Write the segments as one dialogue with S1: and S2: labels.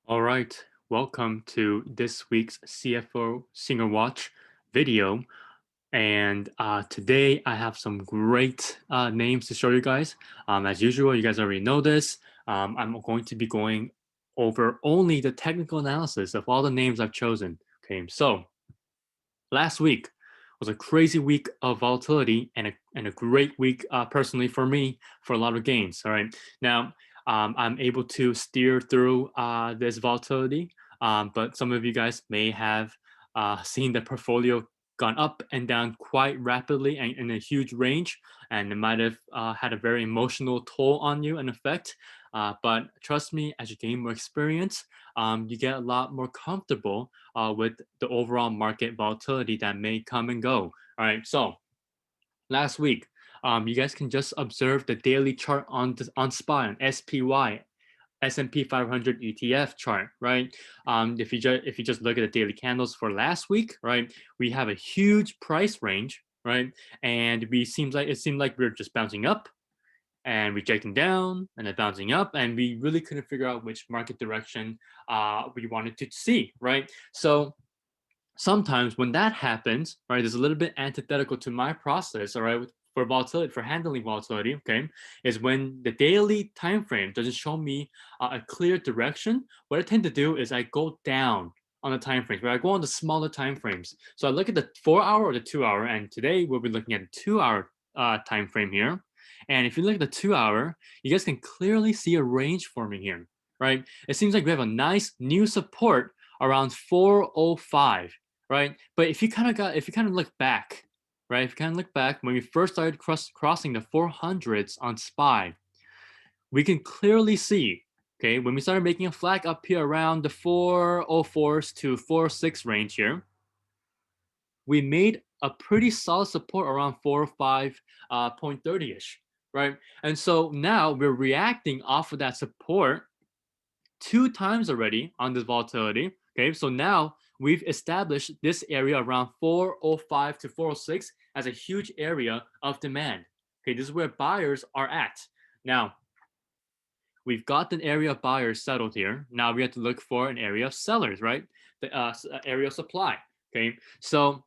S1: All right, welcome to this week's CFO Swinger Watch video. And today I have some great names to show you guys. As usual, you guys already know this. I'm going to be going over only the technical analysis of all the names I've chosen. Okay, so last week was a crazy week of volatility and a great week personally for me for a lot of gains. All right. Now, I'm able to steer through this volatility, but some of you guys may have seen the portfolio gone up and down quite rapidly and in a huge range, and it might have had a very emotional toll on you and effect. But trust me, as you gain more experience, you get a lot more comfortable with the overall market volatility that may come and go. All right, so last week, you guys can just observe the daily chart on SPY on SPY. S&P 500 ETF chart, right? If you just look at the daily candles for last week, right, we have a huge price range, right, and it seemed like we we're just bouncing up and rejecting down and then bouncing up, and we really couldn't figure out which market direction we wanted to see, right? So sometimes when that happens, right, it's a little bit antithetical to my process, all right, for volatility, for handling volatility, okay, is when the daily time frame doesn't show me a clear direction. What I tend to do is I go down on the time frames, where I go on the smaller time frames. So I look at the 4 hour or the 2 hour, and today we'll be looking at the 2 hour time frame here. And if you look at the 2 hour, you guys can clearly see a range forming here, right? It seems like we have a nice new support around 405, right? But if you kind of look back, right? If you kind of look back when we first started crossing the 400s on SPY, we can clearly see, okay, when we started making a flag up here around the 404s to 46 range here, we made a pretty solid support around 405.30ish, right? And so now we're reacting off of that support two times already on this volatility. Okay, so now we've established this area around 405 to 406 as a huge area of demand. Okay, this is where buyers are at. Now, we've got an area of buyers settled here. Now we have to look for an area of sellers, right? The area of supply. Okay, so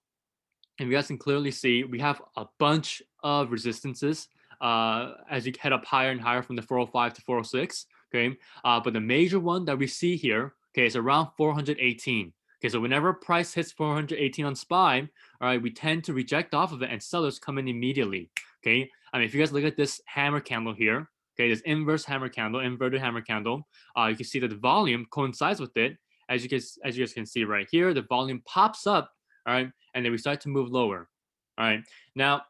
S1: and you guys can clearly see we have a bunch of resistances as you head up higher and higher from the 405 to 406. Okay, but the major one that we see here, okay, is around 418. Okay, so whenever price hits 418 on SPY, all right, we tend to reject off of it, and sellers come in immediately. Okay, I mean, if you guys look at this hammer candle here, okay, this inverse hammer candle, inverted hammer candle, you can see that the volume coincides with it. As you guys can see right here, the volume pops up, all right, and then we start to move lower. All right. Now,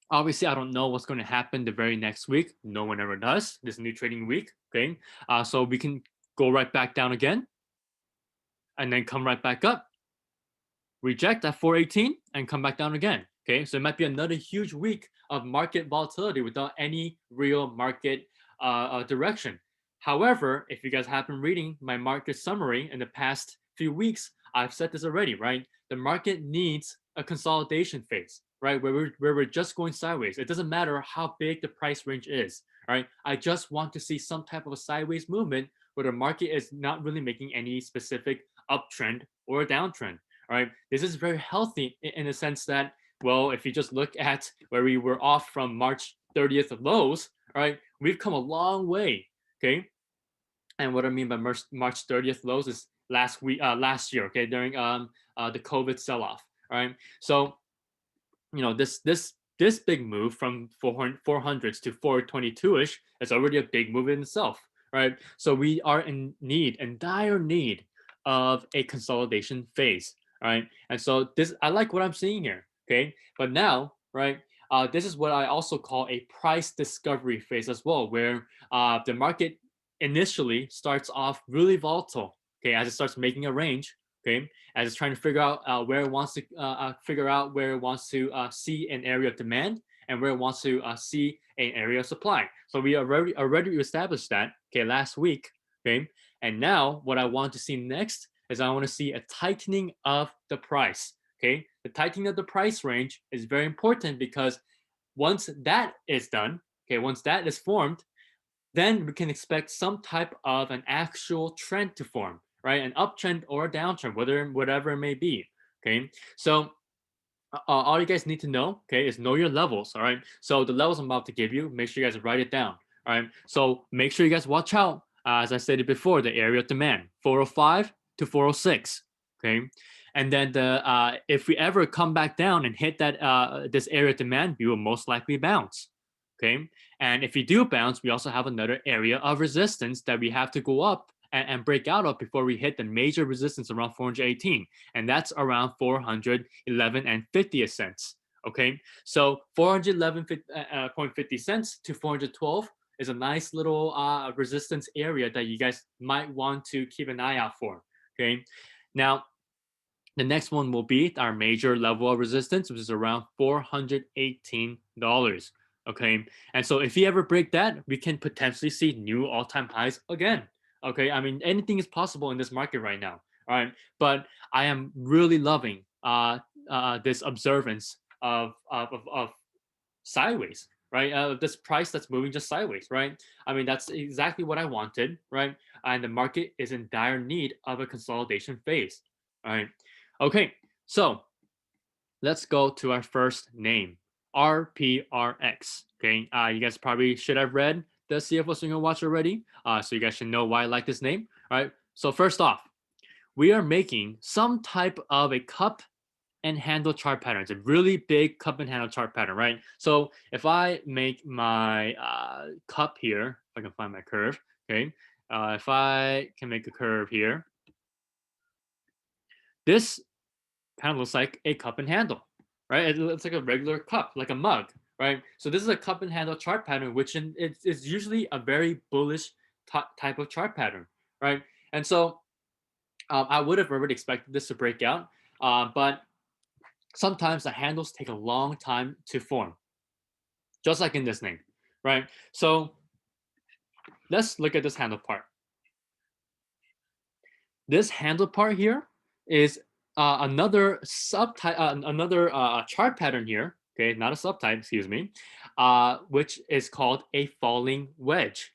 S1: obviously, I don't know what's going to happen the very next week. No one ever does. This new trading week. Okay. So we can go right back down again and then come right back up, reject at 418 and come back down again. Okay. So it might be another huge week of market volatility without any real market direction. However, if you guys have been reading my market summary in the past few weeks, I've said this already, right? The market needs a consolidation phase, right? Where we're just going sideways. It doesn't matter how big the price range is, right? I just want to see some type of a sideways movement where the market is not really making any specific uptrend or a downtrend, right? This is very healthy in the sense that, well, if you just look at where we were off from March 30th of lows, right, we've come a long way, okay? And what I mean by March 30th lows is last year, okay, during the COVID sell-off, right? So this big move from 400s to 422ish is already a big move in itself, right? So we are in dire need of a consolidation phase, right? And so this, I like what I'm seeing here, okay? But now, right, this is what I also call a price discovery phase as well, where the market initially starts off really volatile, okay, as it starts making a range, okay, as it's trying to figure out where it wants to see an area of demand and where it wants to see an area of supply. So we already established that, okay, last week, okay, and now what I want to see next is I want to see a tightening of the price, okay. The tightening of the price range is very important because once that is done, okay, once that is formed, then we can expect some type of an actual trend to form, right? An uptrend or a downtrend, whatever it may be. Okay, so all you guys need to know, okay, is know your levels. All right. So the levels I'm about to give you, make sure you guys write it down. All right. So make sure you guys watch out. As I stated before, the area of demand, 405 to 406. Okay. And then if we ever come back down and hit that this area of demand, we will most likely bounce. Okay. And if we do bounce, we also have another area of resistance that we have to go up and break out of before we hit the major resistance around 418, and that's around 411 and 50 cents. Okay, so 411.50 cents to 412 is a nice little resistance area that you guys might want to keep an eye out for. Okay, now the next one will be our major level of resistance, which is around $418. Okay, and so if you ever break that, we can potentially see new all-time highs again. Okay, I mean anything is possible in this market right now. All right, but I am really loving this observance of sideways, right? This price that's moving just sideways, right? I mean that's exactly what I wanted, right? And the market is in dire need of a consolidation phase. All right. Okay, so let's go to our first name, RPRX. Okay, you guys probably should have read the CFO Swinger Watch already, so you guys should know why I like this name. All right, so first off, we are making some type of a cup and handle chart pattern. It's a really big cup and handle chart pattern, right? So if I make my cup here, if I can find my curve, okay, if I can make a curve here, this kind of looks like a cup and handle, right? It looks like a regular cup, like a mug, right? So this is a cup and handle chart pattern, which it's usually a very bullish type of chart pattern, right? And so I would have already expected this to break out, but sometimes the handles take a long time to form, just like in this name, right? So let's look at this handle part. This handle part here is another subtype, another chart pattern here. Okay, not a subtype, excuse me, which is called a falling wedge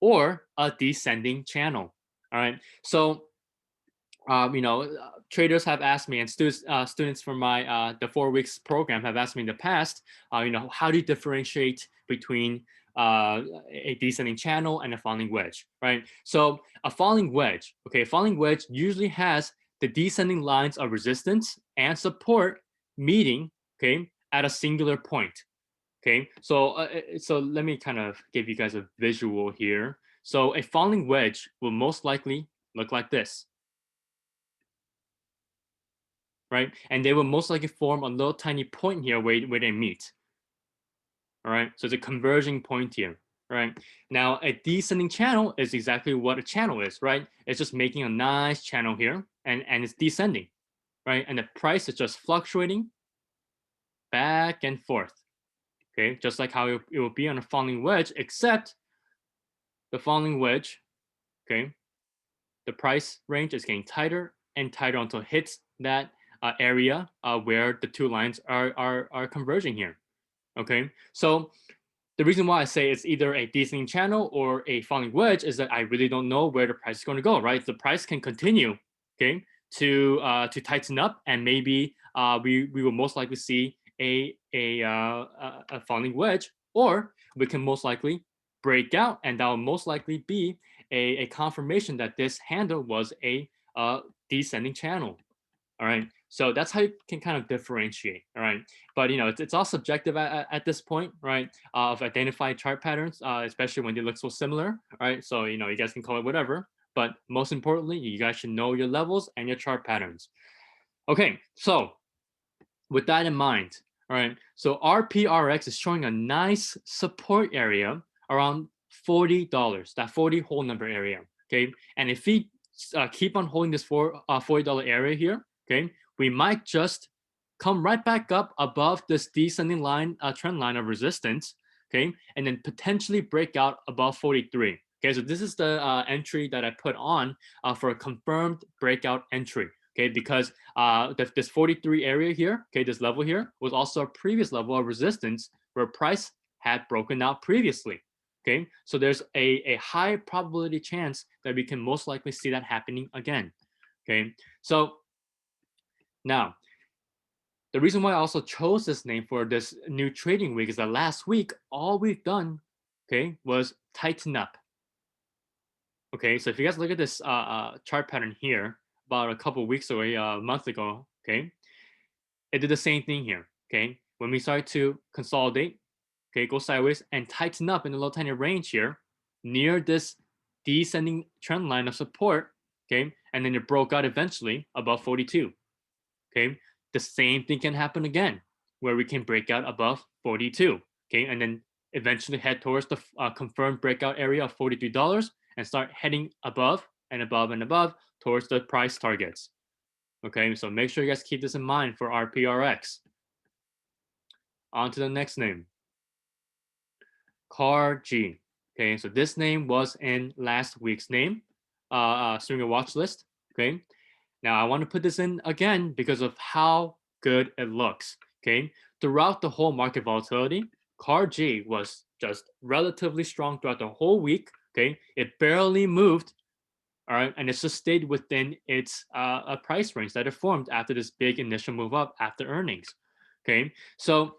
S1: or a descending channel. All right, so traders have asked me, and students from my the 4 weeks program have asked me in the past, how do you differentiate between a descending channel and a falling wedge, right? So a falling wedge, okay, a falling wedge usually has the descending lines of resistance and support meeting, okay, at a singular point. Okay, so let me kind of give you guys a visual here. So a falling wedge will most likely look like this, right? And they will most likely form a little tiny point here where they meet. All right, so it's a converging point here, right? Now a descending channel is exactly what a channel is, right? It's just making a nice channel here, and it's descending, right? And the price is just fluctuating back and forth, okay? Just like how it will be on a falling wedge, except the falling wedge, okay, the price range is getting tighter and tighter until it hits that area where the two lines are converging here. Okay, so the reason why I say it's either a descending channel or a falling wedge is that I really don't know where the price is going to go. Right, the price can continue, okay, to tighten up, and maybe we will most likely see a falling wedge, or we can most likely break out, and that will most likely be a confirmation that this handle was a descending channel. All right. So that's how you can kind of differentiate. All right. But it's all subjective at this point, right? Of identifying chart patterns, especially when they look so similar. All right. So you guys can call it whatever. But most importantly, you guys should know your levels and your chart patterns. Okay. So with that in mind, all right. So RPRX is showing a nice support area around $40. That 40 whole number area. Okay. And if we keep on holding this $40 area here, okay, we might just come right back up above this descending line, trend line of resistance, okay, and then potentially break out above 43. Okay, so this is the entry that I put on for a confirmed breakout entry. Okay, because this 43 area here, okay, this level here was also a previous level of resistance where price had broken out previously. Okay, so there's a high probability chance that we can most likely see that happening again. Okay, so now the reason why I also chose this name for this new trading week is that last week all we've done, okay, was tighten up. Okay, so if you guys look at this chart pattern here, about a couple weeks away, a month ago, okay, it did the same thing here. Okay, when we started to consolidate, okay, go sideways and tighten up in the low tiny range here near this descending trend line of support, okay, and then it broke out eventually above 42. Okay, the same thing can happen again where we can break out above 42. Okay, and then eventually head towards the confirmed breakout area of $43 and start heading above and above and above towards the price targets. Okay, so make sure you guys keep this in mind for RPRX. On to the next name, CARG. Okay, so this name was in last week's name, Swinger Watch list. Okay, now I want to put this in again because of how good it looks. Okay, throughout the whole market volatility, CARG was just relatively strong throughout the whole week. Okay, it barely moved. All right, and it's just stayed within its price range that it formed after this big initial move up after earnings. Okay, so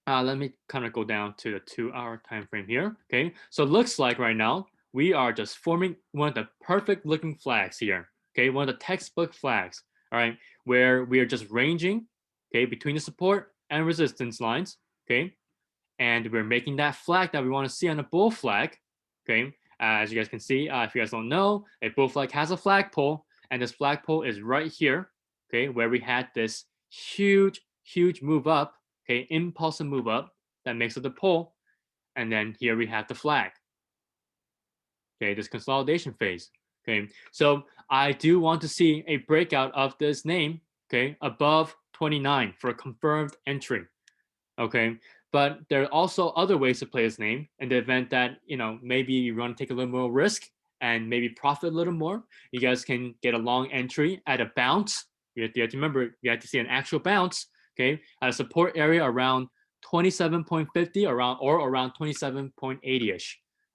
S1: let me kind of go down to the 2-hour time frame here. Okay, so it looks like right now we are just forming one of the perfect looking flags here. Okay, one of the textbook flags. All right, where we are just ranging, okay, between the support and resistance lines. Okay, and we're making that flag that we want to see on a bull flag. Okay, as you guys can see, if you guys don't know, a bull flag has a flagpole, and this flagpole is right here. Okay, where we had this huge move up. Okay, impulsive move up that makes it the pole, and then here we have the flag. Okay, this consolidation phase. Okay, so I do want to see a breakout of this name. Okay, above 29 for a confirmed entry. Okay, but there are also other ways to play his name in the event that maybe you want to take a little more risk and maybe profit a little more. You guys can get a long entry at a bounce. You have to remember, you have to see an actual bounce. Okay, at a support area around 27.50 around 27.80ish.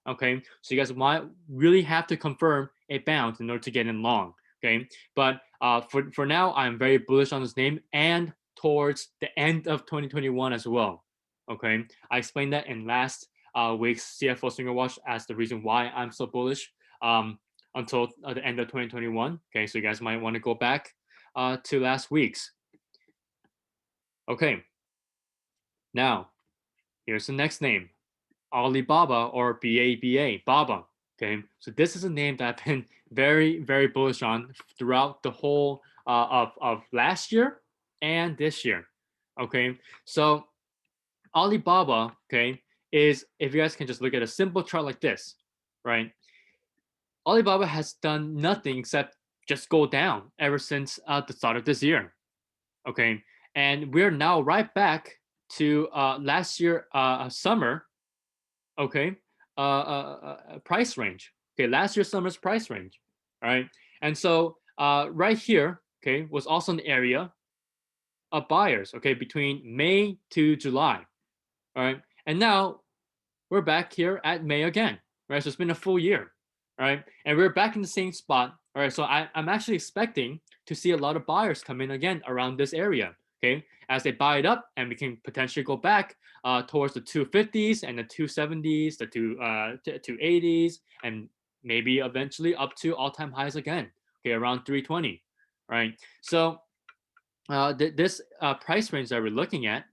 S1: Okay, so you guys might really have to confirm a bounce in order to get in long. Okay, but for now, I'm very bullish on this name and towards the end of 2021 as well. Okay, I explained that in last week's CFO Swinger Watch as the reason why I'm so bullish until the end of 2021. Okay, so you guys might want to go back to last week's. Okay, now here's the next name, Alibaba or BABA, Baba. Okay, so this is a name that I've been very bullish on throughout the whole of last year and this year. Okay, so Alibaba, okay, is, if you guys can just look at a simple chart like this, right? Alibaba has done nothing except just go down ever since the start of this year. Okay, and we're now right back to last year summer. Okay, price range. Okay, last year's summer's price range. All right, and so right here, okay, was also an area of buyers. Okay, between May to July. All right, and now we're back here at May again. Right, so it's been a full year. All right, and we're back in the same spot. All right, so I'm actually expecting to see a lot of buyers come in again around this area. Okay, as they buy it up, and we can potentially go back towards the 250s and the 270s, the 280s, and maybe eventually up to all-time highs again. Okay, around 320. Right, so this price range that we're looking at,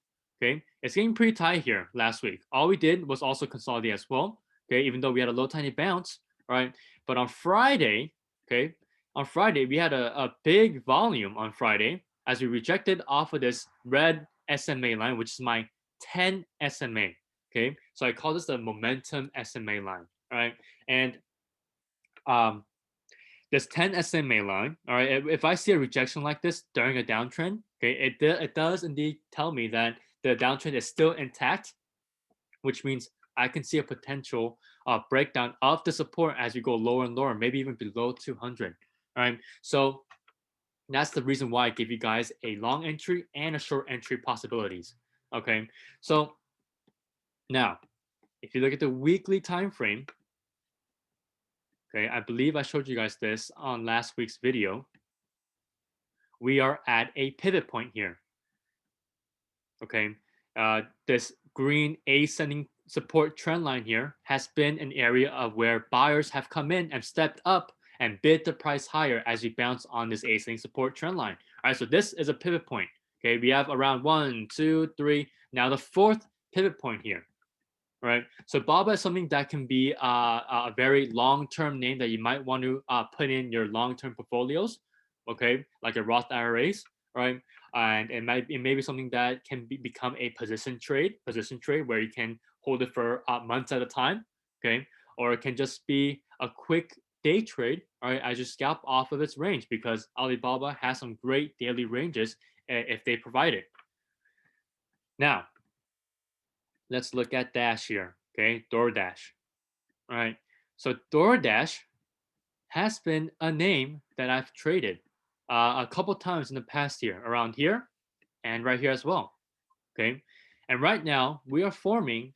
S1: okay, it's getting pretty tight here last week. All we did was also consolidate as well. Okay, even though we had a low tiny bounce, right? But on Friday, okay, on Friday we had a big volume on Friday as we rejected off of this red SMA line, which is my 10 SMA. Okay, so I call this the momentum SMA line. All right, and this 10 SMA line, all right, if I see a rejection like this during a downtrend, okay, it does indeed tell me that the downtrend is still intact, which means I can see a potential breakdown of the support as we go lower and lower, maybe even below 200. All right, so that's the reason why I give you guys a long entry and a short entry possibilities. Okay, so now if you look at the weekly time frame, okay, I believe I showed you guys this on last week's video. We are at a pivot point here. Okay, this green ascending support trend line here has been an area of where buyers have come in and stepped up and bid the price higher as we bounce on this ascending support trend line. All right, so this is a pivot point. Okay, we have around 1, 2, 3. Now the fourth pivot point here. Right. So BABA is something that can be a very long-term name that you might want to put in your long-term portfolios. Okay, like a Roth IRAs, right? And it may be something that can become a position trade where you can hold it for months at a time. Okay, or it can just be a quick day trade, all right, as you scalp off of its range, because Alibaba has some great daily ranges if they provide it. Now, let's look at Dash here. Okay, DoorDash. All right. So DoorDash has been a name that I've traded a couple times in the past year, around here and right here as well. Okay. And right now we are forming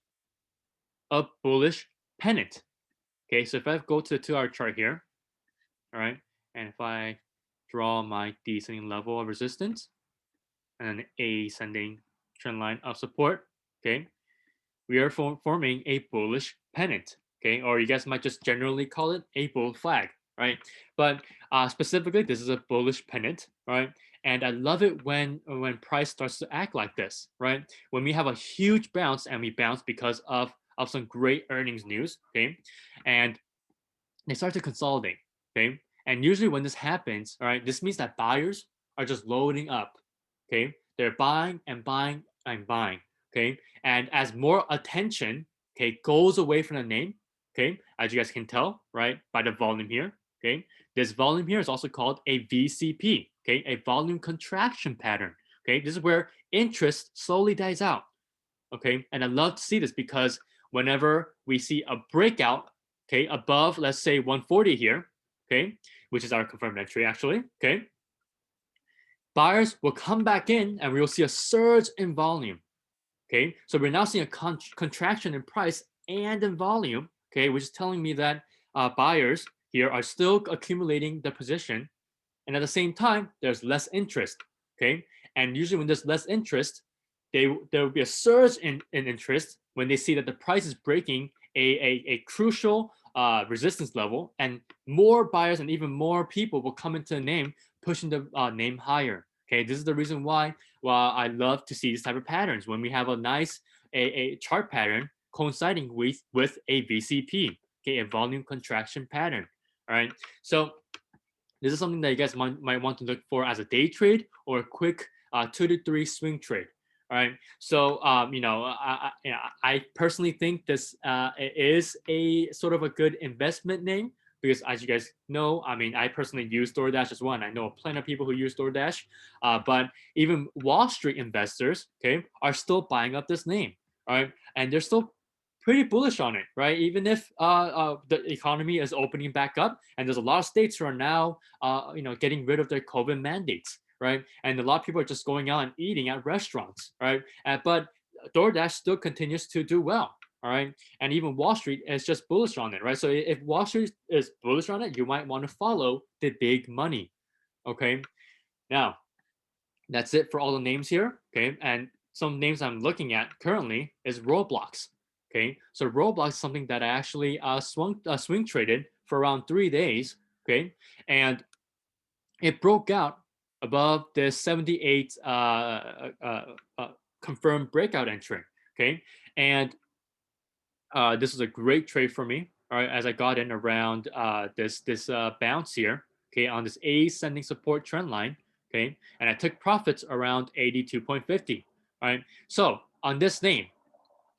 S1: a bullish pennant. Okay. So if I go to the 2-hour chart here, all right, and if I draw my descending level of resistance and an ascending trend line of support, okay, we are forming a bullish pennant, okay? Or you guys might just generally call it a bull flag, right? But specifically, this is a bullish pennant, right? And I love it when price starts to act like this, right? When we have a huge bounce and we bounce because of some great earnings news, okay? And they start to consolidate, okay? And usually when this happens, all right, this means that buyers are just loading up, okay? They're buying and buying and buying, okay? And as more attention, okay, goes away from the name, okay, as you guys can tell, right, by the volume here, okay? This volume here is also called a VCP, okay, a volume contraction pattern, okay? This is where interest slowly dies out, okay? And I love to see this because whenever we see a breakout, okay, above, let's say 140 here, okay, which is our confirmed entry actually, okay, buyers will come back in and we will see a surge in volume, okay? So we're now seeing a contraction in price and in volume, okay, which is telling me that buyers here are still accumulating the position, and at the same time, there's less interest, okay? And usually when there's less interest, there will be a surge in interest when they see that the price is breaking a crucial resistance level, and more buyers and even more people will come into the name, pushing the name higher. Okay, this is the reason why I love to see this type of patterns when we have a nice a chart pattern coinciding with a VCP, okay, a volume contraction pattern. All right, so this is something that you guys might want to look for as a day trade or a quick 2 to 3 swing trade. All right. So, I personally think this is a sort of a good investment name because, as you guys know, I mean, I personally use DoorDash as well. And I know plenty of people who use DoorDash, but even Wall Street investors, okay, are still buying up this name. All right. And they're still pretty bullish on it, right? Even if the economy is opening back up, and there's a lot of states who are now, getting rid of their COVID mandates, right? And a lot of people are just going out and eating at restaurants, right? But DoorDash still continues to do well, all right? And even Wall Street is just bullish on it, right? So if Wall Street is bullish on it, you might want to follow the big money, okay? Now, that's it for all the names here, okay? And some names I'm looking at currently is Roblox, okay? So Roblox is something that I actually swing traded for around 3 days, okay? And it broke out above the 78 confirmed breakout entry, okay? And this was a great trade for me, all right, as I got in around this bounce here, okay, on this ascending support trend line, okay, and I took profits around 82.50, all right. So on this name,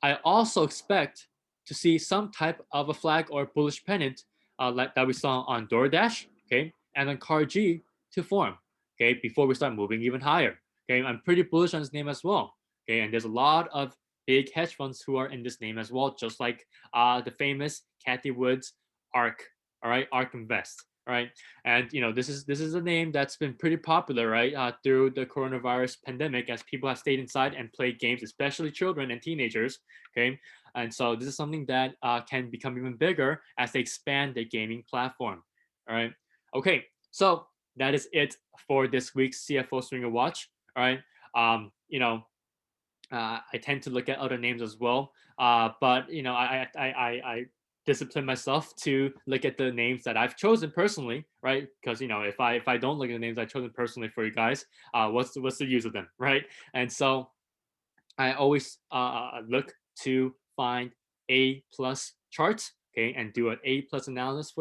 S1: I also expect to see some type of a flag or bullish pennant like that we saw on DoorDash, okay, and on CARG to form, okay, before we start moving even higher. Okay, I'm pretty bullish on this name as well. Okay, and there's a lot of big hedge funds who are in this name as well, just like the famous Cathy Wood's ARK, all right, ARK Invest. right? And this is a name that's been pretty popular, right, through the coronavirus pandemic, as people have stayed inside and played games, especially children and teenagers. Okay, and so this is something that can become even bigger as they expand their gaming platform. All right. Okay, so that is it for this week's CFO Swinger Watch. All right. Um, you know, I tend to look at other names as well, but I discipline myself to look at the names that I've chosen personally, right? Because if I don't look at the names I've chosen personally for you guys, what's the use of them, right? And so I always look to find A plus charts, okay, and do an A plus analysis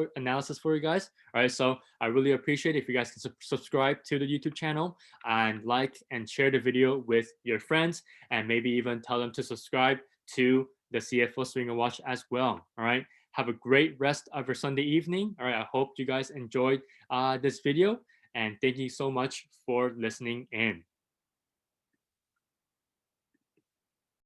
S1: for you guys. All right, so I really appreciate if you guys can subscribe to the YouTube channel and like and share the video with your friends, and maybe even tell them to subscribe to the CFO Swinger Watch as well. All right, have a great rest of your Sunday evening. All right, I hope you guys enjoyed this video, and thank you so much for listening in.